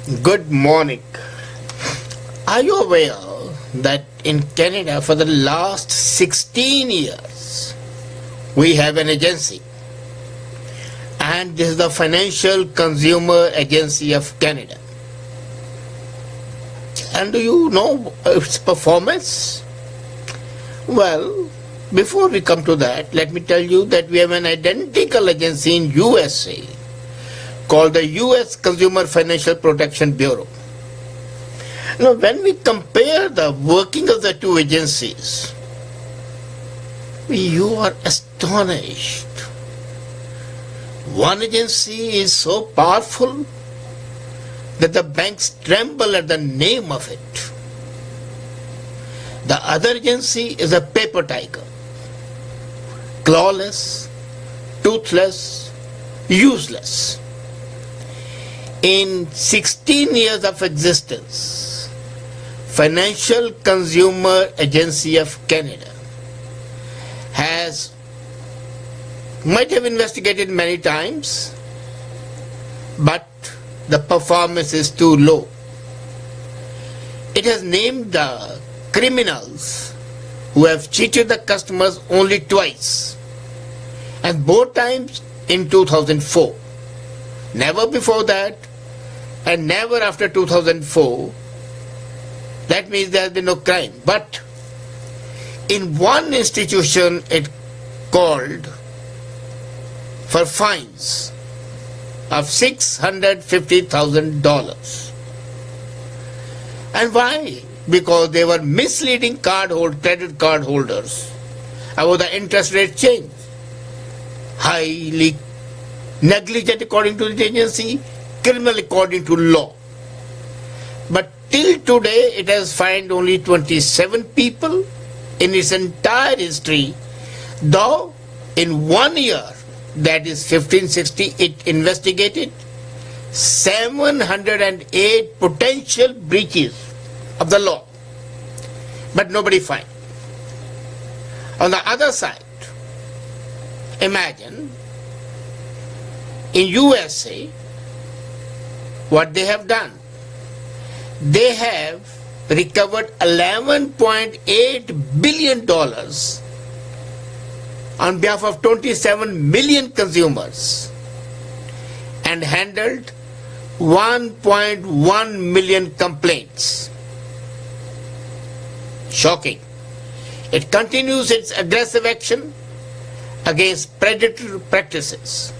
Good morning. Are you aware that in Canada for the last 16 years we have an agency, and this is the Financial Consumer Agency of Canada? And do you know its performance? Well, before we come to that, let me tell you that we have an identical agency in USA called the US Consumer Financial Protection Bureau. Now, when we compare the working of the two agencies, you are astonished. One agency is so powerful that the banks tremble at the name of it. The other agency is a paper tiger, clawless, toothless, useless. In 16 years of existence, Financial Consumer Agency of Canada might have investigated many times, but the performance is too low. It has named the criminals who have cheated the customers only twice, and both times in 2004. Never before that, and never after 2004. That means there has been no crime. But in one institution it called for fines of $650,000. And why? Because they were misleading credit card holders about the interest rate change. Highly negligent according to the agency, criminal according to law. But till today it has fined only 27 people in its entire history, though in 1 year, that is 1560, it investigated 708 potential breaches of the law, but nobody fined. On the other side, imagine in USA what they have done. They have recovered $11.8 billion on behalf of 27 million consumers and handled 1.1 million complaints. Shocking. It continues its aggressive action against predatory practices.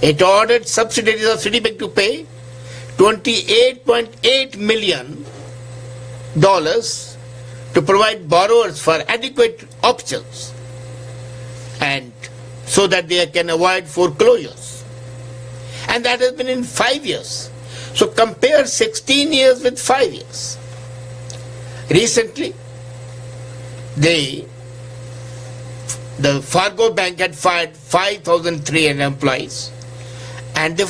It ordered subsidiaries of Citibank to pay $28.8 million to provide borrowers for adequate options and so that they can avoid foreclosures. And that has been in 5 years. So compare 16 years with 5 years. Recently, the Fargo Bank had fired 5,300 employees, and they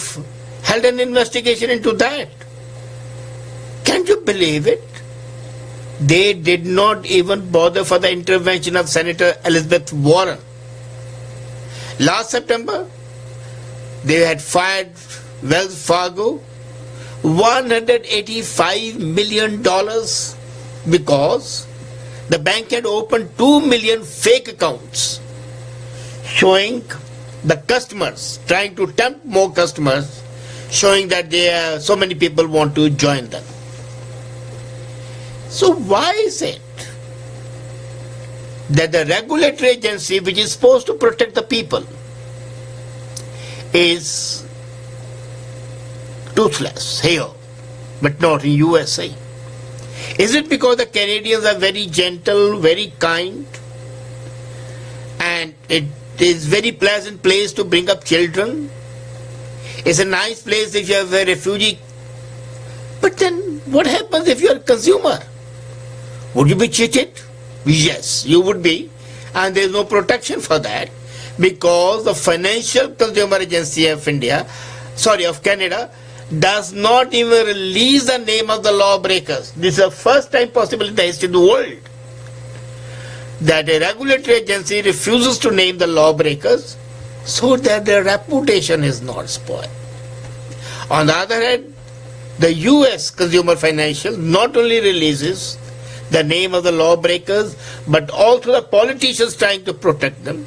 held an investigation into that. Can't you believe it? They did not even bother for the intervention of Senator Elizabeth Warren. Last September, they had fired Wells Fargo $185 million because the bank had opened 2 million fake accounts showing the customers, trying to tempt more customers, showing that so many people want to join them. So why is it that the regulatory agency, which is supposed to protect the people, is toothless here, but not in USA? Is it because the Canadians are very gentle, very kind, and it is a very pleasant place to bring up children? It's a nice place if you have a refugee. But then what happens if you are a consumer? Would you be cheated? Yes, you would be. And there is no protection for that because the Financial Consumer Agency of Canada does not even release the name of the lawbreakers. This is the first time possible in the history of the world that a regulatory agency refuses to name the lawbreakers so that their reputation is not spoiled. On the other hand, the US Consumer Financial not only releases the name of the lawbreakers, but also the politicians trying to protect them,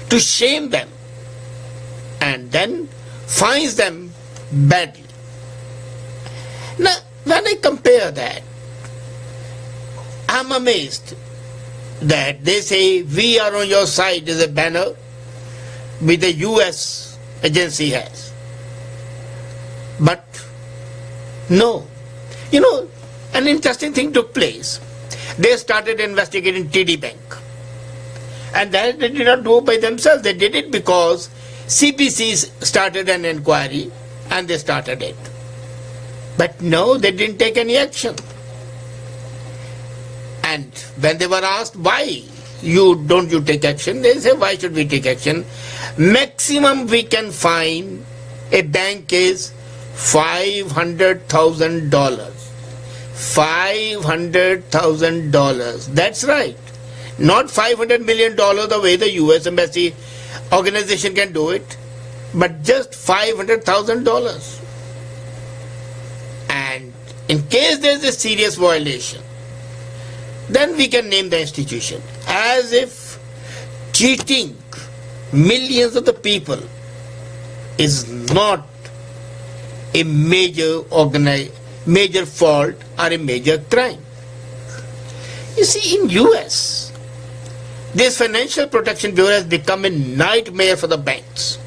to shame them, and then fines them badly. Now, when I compare that, I'm amazed that they say, "We are on your side" is a banner which the US agency has. But no. You know, an interesting thing took place. They started investigating TD Bank. And that they did not do by themselves. They did it because CPC started an inquiry and they started it. But no, they didn't take any action. And when they were asked why don't you take action, they say, why should we take action? Maximum we can fine a bank is $500,000. $500,000. That's right. Not $500 million the way the US Embassy organization can do it, but just $500,000. And in case there is a serious violation, then we can name the institution. As if cheating millions of the people is not a major fault or a major crime. You see, in US, this Financial Protection Bureau has become a nightmare for the banks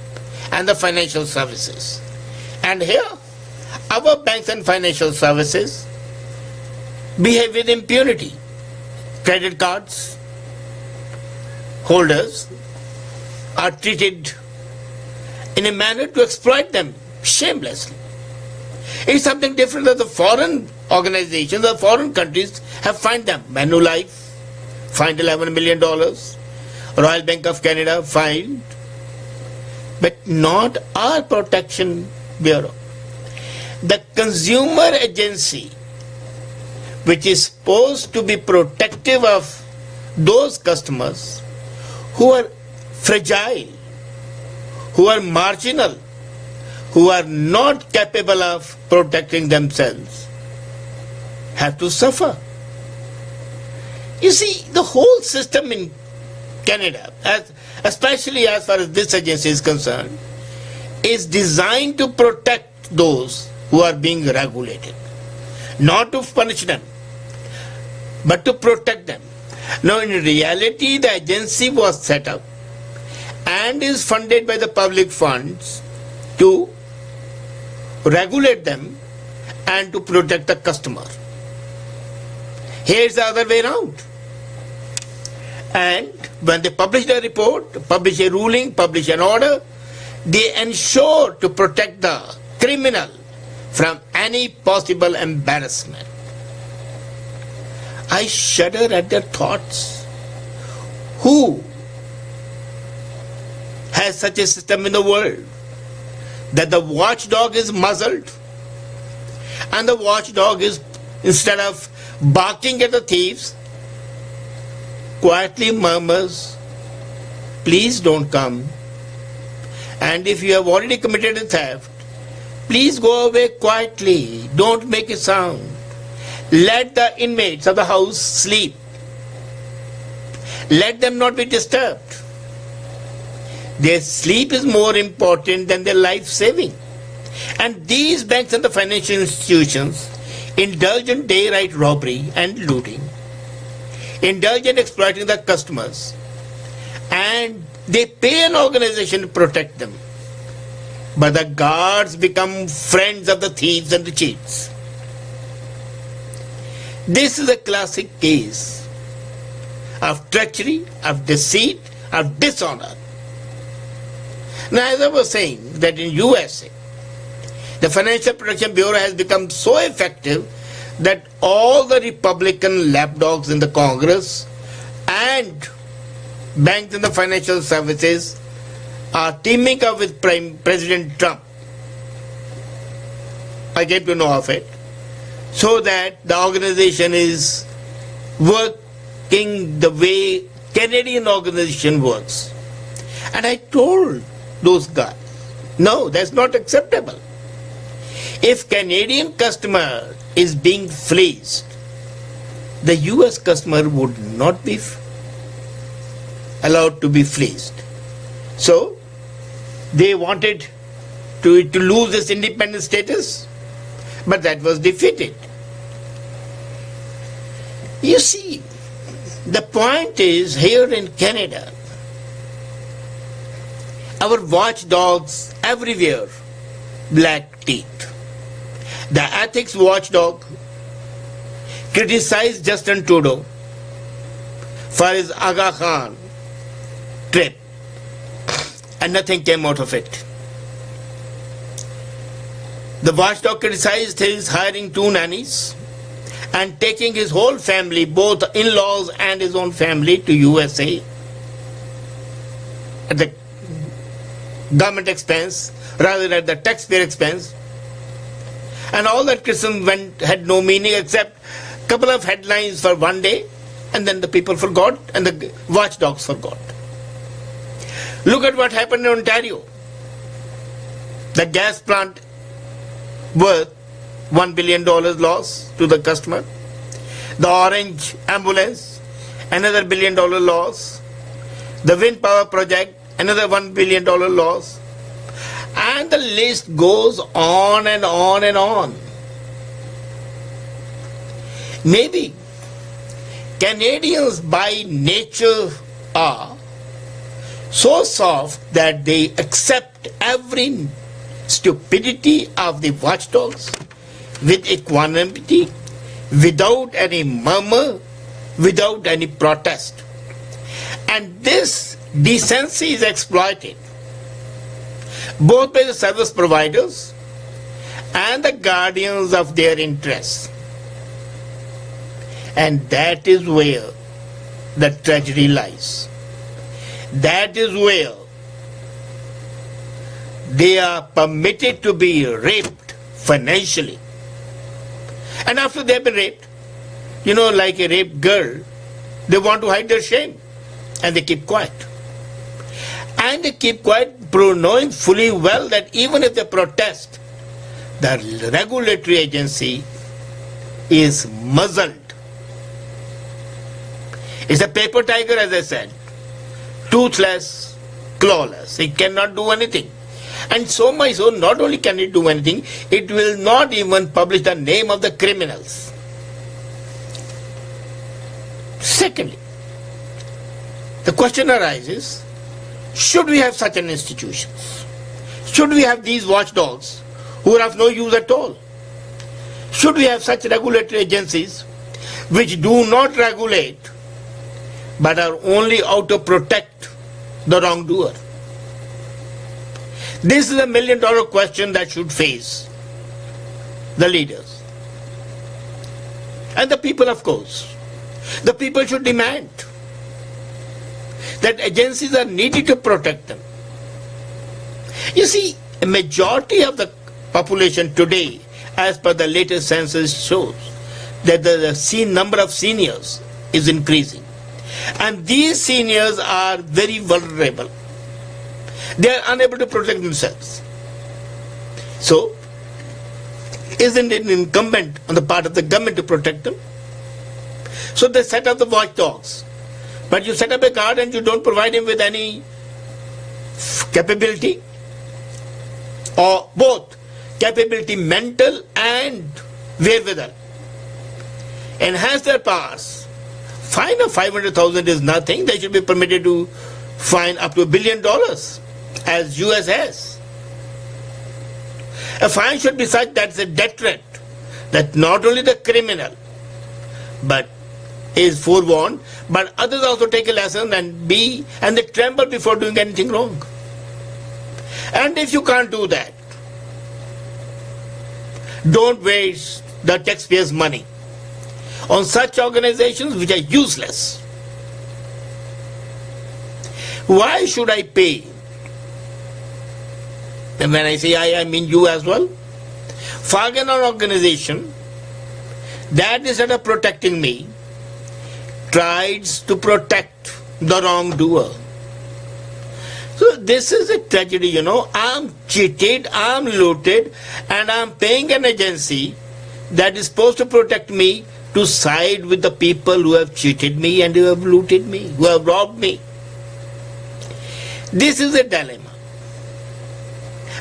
and the financial services. And here, our banks and financial services behave with impunity. Credit cards holders are treated in a manner to exploit them shamelessly. It's something different that the foreign organizations, the foreign countries have fined them. Manulife fined $11 million. Royal Bank of Canada fined. But not our Protection Bureau. The consumer agency, which is supposed to be protective of those customers who are fragile, who are marginal, who are not capable of protecting themselves, have to suffer. You see, the whole system in Canada, especially as far as this agency is concerned, is designed to protect those who are being regulated, not to punish them, but to protect them. Now, in reality, the agency was set up and is funded by the public funds to regulate them and to protect the customer. Here's the other way around. And when they publish a report, publish a ruling, publish an order, they ensure to protect the criminal from any possible embarrassment. I shudder at their thoughts. Who has such a system in the world that the watchdog is muzzled and the watchdog is, instead of barking at the thieves, quietly murmurs, "Please don't come. And if you have already committed a theft, please go away quietly. Don't make a sound. Let the inmates of the house sleep. Let them not be disturbed." Their sleep is more important than their life saving. And these banks and the financial institutions indulge in day-right robbery and looting, indulge in exploiting the customers, and they pay an organization to protect them. But the guards become friends of the thieves and the cheats. This is a classic case of treachery, of deceit, of dishonor. Now, as I was saying, that in USA, the Financial Protection Bureau has become so effective that all the Republican lapdogs in the Congress and banks and the financial services are teaming up with President Trump. I came to know of it. So that the organization is working the way Canadian organization works. And I told those guys, no, that's not acceptable. If Canadian customer is being fleeced, the US customer would not be allowed to be fleeced. So they wanted to lose its independent status, but that was defeated. You see, the point is, here in Canada, our watchdogs everywhere, black teeth. The ethics watchdog criticized Justin Trudeau for his Aga Khan trip, and nothing came out of it. The watchdog criticized his hiring 2 nannies and taking his whole family, both in-laws and his own family, to USA at the government expense rather than at the taxpayer expense. And all that criticism had no meaning except a couple of headlines for one day, and then the people forgot and the watchdogs forgot. Look at what happened in Ontario. The gas plant worth $1 billion loss to the customer. The orange ambulance, another $1 billion loss. The wind power project, another $1 billion loss. And the list goes on and on and on. Maybe Canadians by nature are so soft that they accept every stupidity of the watchdogs with equanimity, without any murmur, without any protest. And this decency is exploited both by the service providers and the guardians of their interests. And that is where the tragedy lies. That is where they are permitted to be raped financially. And after they have been raped, like a raped girl, they want to hide their shame and they keep quiet. And they keep quiet, knowing fully well that even if they protest, the regulatory agency is muzzled. It's a paper tiger, as I said, toothless, clawless. It cannot do anything. And so much so, not only can it do anything, it will not even publish the name of the criminals. Secondly, the question arises, should we have such an institution? Should we have these watchdogs who are of no use at all? Should we have such regulatory agencies which do not regulate but are only out to protect the wrongdoer? This is a $1 million question that should face the leaders. And the people, of course. The people should demand that agencies are needed to protect them. You see, a majority of the population today, as per the latest census, shows that the number of seniors is increasing. And these seniors are very vulnerable. They are unable to protect themselves. So, isn't it incumbent on the part of the government to protect them? So they set up the watchdogs. But you set up a guard and you don't provide him with any capability, or both capability, mental and wherewithal. Enhance their powers. Fine of 500,000 is nothing. They should be permitted to fine up to $1 billion, as US has. A fine should be such that it's a deterrent, that not only the criminal but is forewarned, but others also take a lesson and they tremble before doing anything wrong. And if you can't do that, don't waste the taxpayers' money on such organizations which are useless. Why should I pay? And when I say I mean you as well. Forget an organization that instead of protecting me, tries to protect the wrongdoer, So this is a tragedy, you know. I'm cheated, I'm looted, and I'm paying an agency that is supposed to protect me to side with the people who have cheated me and who have looted me, who have robbed me. This is a dilemma.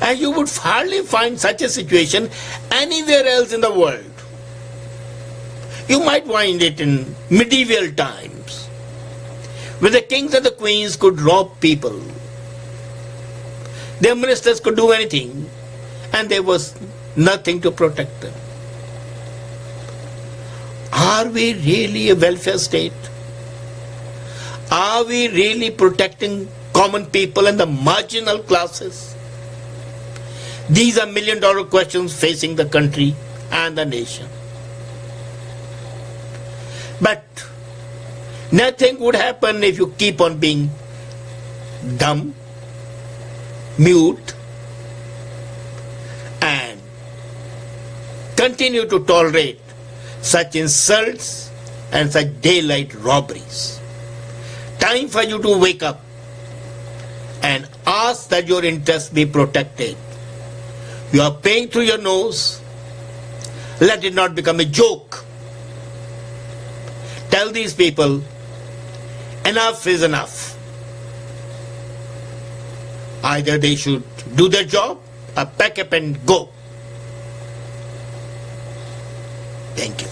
And you would hardly find such a situation anywhere else in the world. You might find it in medieval times, where the kings and the queens could rob people. Their ministers could do anything, and there was nothing to protect them. Are we really a welfare state? Are we really protecting common people and the marginal classes? These are million-dollar questions facing the country and the nation. But nothing would happen if you keep on being dumb, mute, and continue to tolerate such insults and such daylight robberies. Time for you to wake up and ask that your interests be protected. You are paying through your nose. Let it not become a joke. Tell these people, enough is enough. Either they should do their job or pack up and go. Thank you.